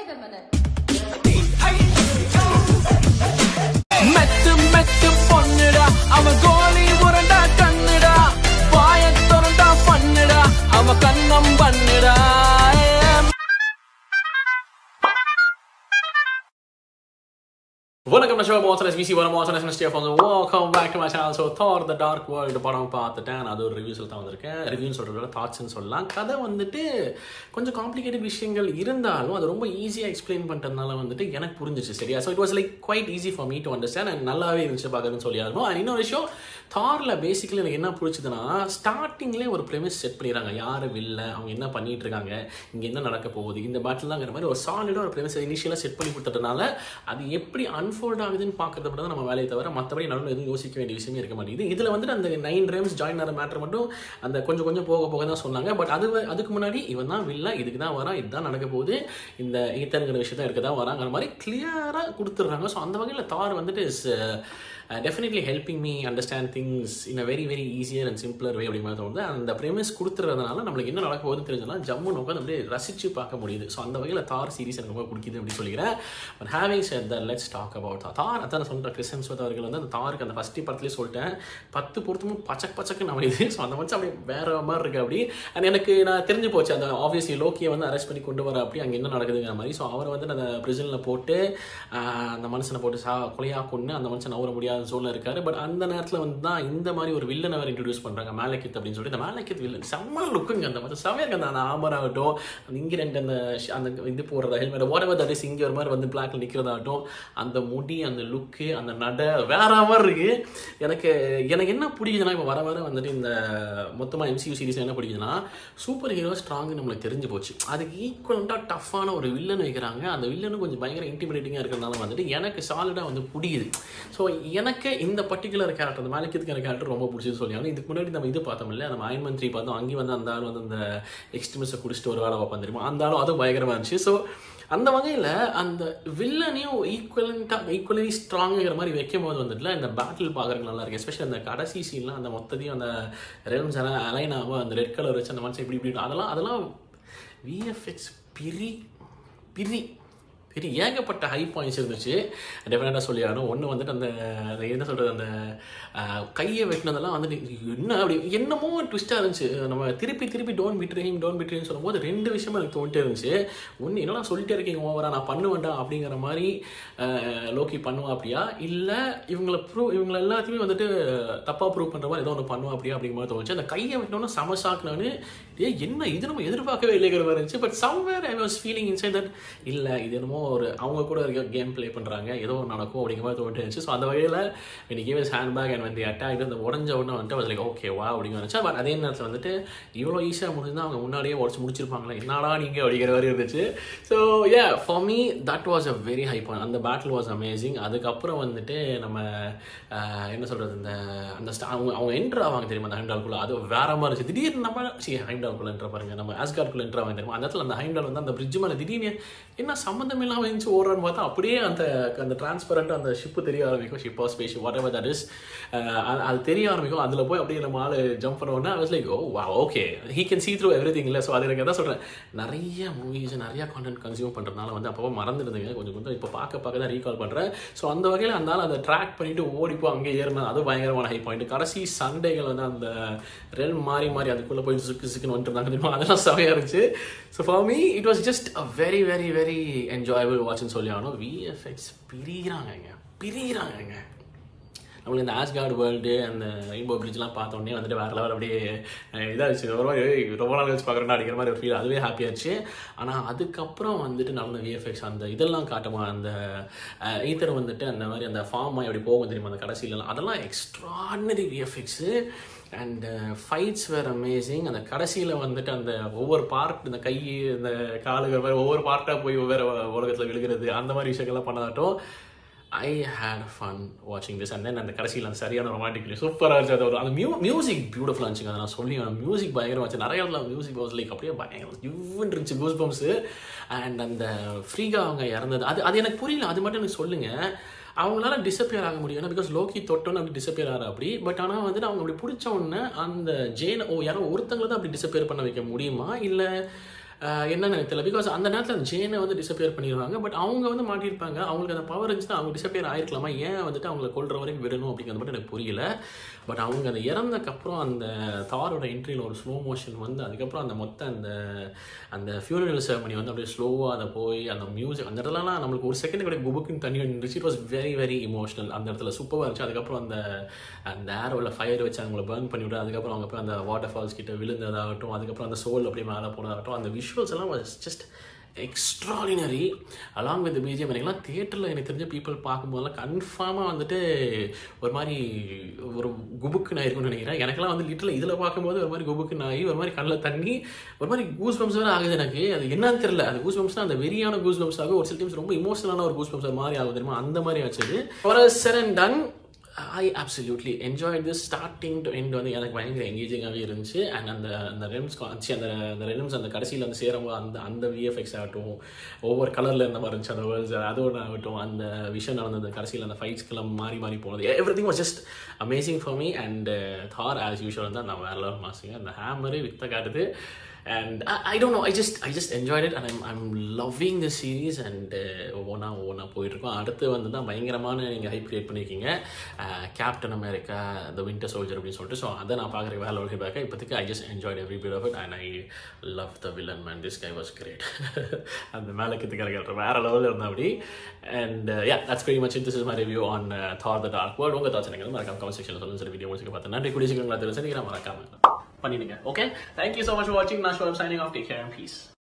Wait a minute. மெத்து மெத்து பொண்ணுடா அவ கோலி உரண்டா கண்ணுடா பாய தொரண்டா பண்ணுடா அவ கண்ணம் பண்ணுடா. Welcome to the show. VC welcome back to my channel. So Thor the Dark World படம் பார்த்துட்டேன். அது ஒரு ரிவ்யூஸில் தான் வந்திருக்கேன். ரிவ்யூன்னு சொல்கிறத தாட்ஸ்ன்னு சொல்லலாம். கதை வந்துட்டு கொஞ்சம் காம்ப்ளிகேட்டட் விஷயங்கள் இருந்தாலும் அது ரொம்ப ஈஸியாக எக்ஸ்பிளைன் பண்ணுறதுனால வந்துட்டு எனக்கு புரிஞ்சிச்சு சரியா. So it was like quite easy for me to understand and நல்லாவே இருந்துச்சு பார்க்குறதுன்னு சொல்லியாகணும். அண்ட் இன்னொரு விஷயம் தாரில் பேசிக்கலி எனக்கு என்ன பிடிச்சதுன்னா ஸ்டார்டிங்லேயே ஒரு ப்ரெமிஸ் செட் பண்ணிடுறாங்க. யார் வில்ல, அவங்க என்ன பண்ணிட்டு இருக்காங்க, இங்கே என்ன நடக்க போகுது, இந்த பேட்டில் தாங்கிற மாதிரி ஒரு சாலிடாக ஒரு ப்ரெமிஸ் இனிஷியலாக செட் பண்ணி கொடுத்ததுனால அது எப்படி அன்ஃபோல்ட் ஆகுதுன்னு பார்க்கறத மட்டும் தான் நம்ம வேலையை தவிர மற்றபடி நடுவில் எதுவும் யோசிக்க வேண்டிய விஷயமே இருக்க மாட்டேங்குது. இதில் வந்துட்டு அந்த 9 ரேம்ஸ் ஜாயின் ஆகிற மேட்டர் மட்டும் அந்த கொஞ்சம் கொஞ்சம் போக போக தான் சொன்னாங்க. பட் அதுக்கு முன்னாடி இவன் தான் வில்ல, இதுக்கு தான் வரான், இதுதான் நடக்க போகுது, இந்த ஈத்தருங்கிற விஷயத்தான் இருக்க தான் வராங்கிற மாதிரி கிளியராக கொடுத்துட்றாங்க. ஸோ அந்த வகையில் தார் வந்துட்டு is definitely helping me understand things in a very very easier and simpler way அப்படி மாதிரி தோணுது. அந்த ப்ரெமிஸ் கொடுத்துறதுனால நம்மளுக்கு என்ன நடக்க போகுதுன்னு தெரிஞ்சதுனா ஜம்முன்னு உட்காந்து அப்படியே ரசித்து பார்க்க முடியுது. ஸோ அந்த வகையில் தார் சீரிஸ் எனக்கு ரொம்ப பிடிக்குது அப்படின்னு சொல்லிக்கிறேன். But having said that let's talk about that. அதான் சொல்கிற கிறிஸ் ஹெம்ஸ்வொர்த் அவர்கள் வந்து அந்த தாருக்கு அந்த ஃபஸ்ட்டு படத்துலேயே சொல்லிட்டேன் 10 பொருத்தமும் பச்சக்கு நம்ம இது. ஸோ அந்த மனுஷன் அப்படியே வேற மாதிரி இருக்குது அப்படி. அண்ட் எனக்கு நான் தெரிஞ்சு போச்சு அந்த ஆப்வியஸ்லி லோக்கியை வந்து அரெஸ்ட் பண்ணி கொண்டு வர அப்படி அங்கே என்ன நடக்குதுங்கிற மாதிரி. ஸோ அவரை வந்து அந்த பிரிசனில் போட்டு அந்த மனுஷனை போட்டு கொலையாக கொண்டு அந்த மனுஷன் நவர முடியாது சூழ்நிலை இருக்காரு. பட் அந்த நேரத்தில் வந்து தான் இந்த மாதிரி ஒரு வில்லனை வேறு இன்ட்ரடியூஸ் பண்ணுறாங்க, மேலக்கித் அப்படின்னு சொல்லிட்டு. இந்த மேலக்கித் வில்லன் செம்ம லுக்குங்க. அந்த மாதிரி செம்மையாக அந்த ஆமர் ஆகட்டும், அந்த இங்கே ரெண்டு அந்த இது போடுறதா ஹெல்மெட் வாடவர் தட் இஸ் இங்கே ஒரு மாதிரி வந்து பிளாக்ல நிற்கிறதாகட்டும், அந்த முடி, அந்த லுக்கு, அந்த நடை வேற மாதிரி இருக்கு. எனக்கு என்ன பிடிக்குதுன்னா இப்போ வர வந்துட்டு இந்த மொத்தமாக MCU சீரிஸ் என்ன பிடிக்குதுன்னா சூப்பர் ஹீரோ ஸ்ட்ராங்கு நம்மளுக்கு தெரிஞ்சு போச்சு. அதுக்கு ஈக்குவலண்டாக டஃப்பான ஒரு வில்லன் வைக்கிறாங்க. அந்த வில்லனும் கொஞ்சம் பயங்கர இன்டிமிடேட்டிங்காக இருக்கிறதுனால வந்துட்டு எனக்கு சாலிடாக வந்து பிடிக்குது. ஸோ எனக்கு இந்த பர்டிகுலர் கேரக்டர் அந்த மேலக்கித்துக்கான கேரக்டர் ரொம்ப பிடிச்சது சொல்லியாங்க. இதுக்கு முன்னாடி நம்ம இது பார்த்தோம் இல்லை, நம்ம Iron Man 3 பார்த்தோம். அங்கே வந்து அந்த ஆள் வந்து அந்த எக்ஸ்ட்ரீமிஸ்ட்டை குடிச்சிட்டு ஒரு வேலை பார்ப்போம் தெரியுமா, அந்த ஆளும் அதுவும் பயங்கரமாக இருந்துச்சு. ஸோ அந்த வகையில் அந்த வில்லனையும் ஈக்குவலி ஸ்ட்ராங்குங்கிற மாதிரி வைக்கும் போது வந்துட்டுல இந்த பேட்டில் பார்க்குறதுக்கு நல்லா இருக்குது. எஸ்பெஷலி அந்த கடைசி சீன்லாம் அந்த மொத்தத்தையும் அந்த ரெல்ம்ஸ் அலைன் ஆகும், அந்த ரெட் கலர் வச்சு அந்த மனுஷன் இப்படி அதெல்லாம் VFX பிரி ஏகப்பட்ட ஹை பாயிண்ட்ஸ் இருந்துச்சு. டெஃபினட்டாக சொல்லியாகணும். ஒன்று வந்துட்டு அந்த என்ன சொல்கிறது, அந்த கையை வெட்டினதெல்லாம் வந்துட்டு என்ன அப்படி என்னமோ ட்விஸ்ட்டாக இருந்துச்சு. நம்ம திருப்பி டோன்ட் பிட்ரேன்னு சொல்லும்போது 2 விஷயமா எனக்கு தோண்டிட்டே இருந்துச்சு. ஒன்று என்னன்னா சொல்லிட்டே இருக்கீங்க ஓவரா, நான் பண்ணுவேன்டா அப்படிங்கிற மாதிரி லோக்கி பண்ணுவா அப்படியா, இல்லை இவங்களை எல்லாத்தையுமே வந்துட்டு தப்பாக ப்ரூவ் பண்ணுற மாதிரி ஏதோ ஒன்று பண்ணுவா அப்படியா அப்படிங்கிற மாதிரி தோணுச்சு. அந்த கையை வெட்டினோன்னா செம ஷாக். நான் என்ன இது நம்ம எதிர்பார்க்கவே இல்லைங்கிற மாதிரி இருந்துச்சு. But somewhere I was feeling inside that இல்லை இது என்னமோ ஒரு அவங்க கூட இருக்க கேம் பிளே பண்ணுறாங்க, ஏதோ ஒன்று நடக்கும் அப்படிங்கிற மாதிரி தோணிட்டு இருந்துச்சு. ஸோ அந்த வகையில் when he gave his hand back and when they attacked அந்த உடஞ்ச உடனே வந்துட்டு was like okay wow அப்படிங்கிற இருந்துச்சு. பட் அதே நேரத்தில் வந்துட்டு இவ்வளோ ஈஸியாக முடிஞ்சுதான் அவங்க முன்னாடியே உடச்சு முடிச்சிருப்பாங்களா, என்னடா நீங்கள் அப்படிங்கிற மாதிரி இருந்துச்சு. So for me that was a very high point. அந்த பேட்டில் வாஸ் அமேசிங். அதுக்கப்புறம் வந்துட்டு நம்ம என்ன சொல்கிறது, அந்த அவங்க என்ட்ரு ஆவாங்க தெரியுமா அந்த ஹைம்டால்குள்ளே, அது வேற மாதிரி இருந்துச்சு. திடீர்னு நம்ம ஹைம்டால்குள்ளே என்ட்ரு பாருங்க, நம்ம ஆஸ்கார்டுக்குள்ளே என்ட்ரு ஆவாங்க தெரியுமா, அந்த இடத்துல அந்த ஹைம்டால் வந்து அந்த பிரிட்ஜ் மேலே திடீர்னு என்ன சம்மந்தம் இல்லாமல் இருந்துச்சு ஓடுறான்னு பார்த்தா அப்படியே அந்த டிரான்ஸ்பரண்ட் அந்த ஷிப்பு தெரிய ஆரம்பிக்கும், ship or space whatever that is, அது தெரிய ஆரம்பிக்கும். அதில் போய் அப்படியே நம்ம ஆள் ஜம்ப் பண்ணோன்னா I was like oh wow okay he can see through everything இல்லை. ஸோ அது எனக்கு எதாவது சொல்கிறேன், நிறைய மூவிஸ் நிறைய கான்டென்ட் கன்சியூம் பண்ணுறதுனால வந்து அப்போ மறந்துடுதுங்க கொஞ்சம் இப்போ பார்க்க தான் ரீகால் பண்ணுறேன். ஸோ அந்த வகையில் அந்த அதை ட்ராக் பண்ணிட்டு ஓடிப்போ அங்கே ஏறினா அது பயங்கரமான ஹை பாயிண்ட். கடைசி சண்டைகள் வந்து அந்த ரெல் மாறி அதுக்குள்ளே போய் சிக்குன்னு வந்துட்டு அதெல்லாம் செவையாக இருந்துச்சு. So for me it was just a very very very enjoyable வாட்ச்னு சொல்லி ஆகணும். VFX பிரிகிறாங்க. நம்மளுக்கு இந்த ஆஸ்கார்டு வேர்ல்டு அந்த ரெயின்போ பிரிட்ஜ்லாம் பார்த்தோன்னே வந்துட்டு வேறு லெவல் அப்படியே இதாகிடுச்சு. ஒரு மாதிரி ரொம்ப நாள் கழிச்சு பார்க்குறேன்னா அடிக்கிற மாதிரி ஒரு ஃபீல், அதுவே ஹாப்பியாச்சு. ஆனால் அதுக்கப்புறம் வந்துட்டு நடந்த VFX அந்த இதெல்லாம் காட்டுமா, அந்த ஈத்தர் வந்துட்டு அந்த மாதிரி அந்த ஃபார்ம் அப்படி போகும் தெரியுமா அந்த கடைசியிலலாம், அதெல்லாம் எக்ஸ்ட்ராடினரி VFXு. And fights were amazing. அந்த கடைசியில் வந்துட்டு அந்த ஒவ்வொரு பார்ட் இந்த கை இந்த காலுகள் வேறு ஒவ்வொரு பார்ட்டாக போய் வேறு உலகத்தில் விழுகிறது அந்த மாதிரி விஷயங்கள்லாம் பண்ணதாட்டும் I had fun watching this. And then அந்த கடைசியில் அந்த சரியான ரொமான்டிக்லி சூப்பராக இருந்துச்சு. அது ஒரு அந்த மியூசிக் பியூட்டிஃபுல்லாக இருந்துச்சுங்க. அதை நான் சொல்லி மியூசிக் பயங்கரமாக வச்சு நிறைய மியூசிக் வாஸ் லைக் அப்படியே பயங்கரம் இவ்வளோ இருந்துச்சு கூஸ் பம்ப்ஸு. அண்ட் அந்த ஃப்ரீகா அவங்க இறந்தது அது எனக்கு புரியல. அது மட்டும் எனக்கு சொல்லுங்கள், அவங்களால டிஸப்பியர் ஆக முடியும். பிகாஸ் லோக்கி தொட்டோன்னு அப்படி டிஸப்பியர் ஆகிற அப்படி. பட் ஆனால் வந்துட்டு அவங்க அப்படி பிடிச்ச உடனே அந்த யாரோ ஒருத்தங்களை தான் அப்படி டிஸப்பியர் பண்ண வைக்க முடியுமா, இல்லை என்னன்னு எனக்கு தெரியல. பிகாஸ் அந்த நேரத்தில் அந்த ஜேனை வந்து டிசப்பியர் பண்ணிடுவாங்க. பட் அவங்க வந்து மாட்டியிருப்பாங்க. அவங்களுக்கு அந்த பவர் இருந்துச்சுன்னா அவங்க டிசப்பியர் ஆயிருக்கலாமா, ஏன் வந்துட்டு அவங்களை கொல்ற வரைக்கும் விடணும் அப்படிங்கிறது மட்டும் எனக்கு புரியல. பட் அவங்க அந்த இறந்தக்கப்புறம் அந்த தாரோட என்ட்ரியில் ஒரு ஸ்லோ மோஷன் வந்து அதுக்கப்புறம் அந்த மொத்த அந்த ஃபியூனரல் செரமனி வந்து அப்படியே ஸ்லோவாக அதை போய் அந்த மியூசிக் அந்த இடத்துலலாம் நம்மளுக்கு ஒரு செகண்ட் கூட குபுக்குன்னு தண்ணி வந்துருச்சு. It was very very emotional. அந்த இடத்துல சூப்பராக இருந்துச்சு. அதுக்கப்புறம் அந்த ஏரோவில் ஃபயர் வச்சு அவங்கள பர்ன் பண்ணிவிட்டு அதுக்கப்புறம் அவங்க போய் அந்த வாட்டர் ஃபால்ஸ் கிட்ட விழுந்ததாகட்டும், அதுக்கப்புறம் அந்த சோல் அப்படியே மேலே போனதாகட்டும், அந்த விஷுவல்ஸ் எல்லாம் was just extraordinary along with BGM. எனக்குலாம் தியேட்டரில் எனக்கு தெரிஞ்ச பீப்புள் பார்க்கும்போதெல்லாம் கன்ஃபார்மாக வந்துட்டு ஒரு மாதிரி ஒரு குபுக்கு நான் இருக்குன்னு நினைக்கிறேன். எனக்குலாம் வந்து லிட்டரில் இதில் பார்க்கும்போது ஒரு மாதிரி குபுக்கு நாய், ஒரு மாதிரி கண்ணில் தண்ணி, ஒரு மாதிரி கூஸ் பம்ப்ஸ் வேறு ஆகுது எனக்கு. அது என்னன்னு தெரியல. அது கூஸ் பம்ப்ஸ்னால் அந்த வெறியான கூஸ் பம்ப்ஸ் ஆகும். ஒரு சில டைம்ஸ் ரொம்ப இமோஷனலான ஒரு கூஸ் பம்ப்ஸ் மாதிரி ஆகுது தெரியுமா, அந்த மாதிரி ஆச்சு. For a said and done, I absolutely enjoyed this starting to end. வந்து எனக்கு பயங்கர எங்கேஜிங்காகவே இருந்துச்சு. அண்ட் அந்த ரெம்ஸ் அந்த ரெம்ஸ் அந்த கடைசியில் வந்து சேரும்போது அந்த விஎஃப்எக்ஸ் ஆகட்டும், ஒவ்வொரு கலரில் இருந்த மாதிரி இருந்துச்சு அந்த வேர்ல்ட்ஸ், அது ஒன்று ஆகட்டும், அந்த விஷயம் நடந்தது கடைசியில் அந்த ஃபைட்ஸ்க்கெல்லாம் மாறி போனது, everything was just amazing for me. And தார் ஆஸ் யூஷுவல் வந்து நான் வேற லெவல் மாசுங்க. அந்த ஹேமரு வித்த காட்டுது. And I don't know, I just enjoyed it and I'm loving the series. And ஒவ்வொன்றா போயிட்டுருக்கோம். அடுத்து வந்து தான் பயங்கரமான நீங்கள் ஹைப் கிரியேட் பண்ணியிருக்கீங்க, கேப்டன் அமெரிக்கா த வின்டர் சோல்ஜர் அப்படின்னு சொல்லிட்டு. ஸோ அதை நான் பார்க்குற வேலை ஒழுங்கு பார்க்க இப்போதைக்கு I just enjoyed every bit of it and I love the villain, man. This guy was great. அந்த மேலே கித்து கரைக்கிற வேற லெவலில் இருந்தால் அப்படி. And yeah, that's pretty much it. This is my review on Thor the Dark World. உங்கள் thoughts எனக்கு மறக்காம comment செக்ஷனில் சொல்லுங்கள். சரி, வீடியோ முடிச்சுக்க பார்த்தேன். நன்றி. குடிச்சிக்கலாம் தெரிஞ்சு மறக்காம பண்ணிடுங்க. Okay, thank you so much for watching. Now I'm signing off. Take care and peace.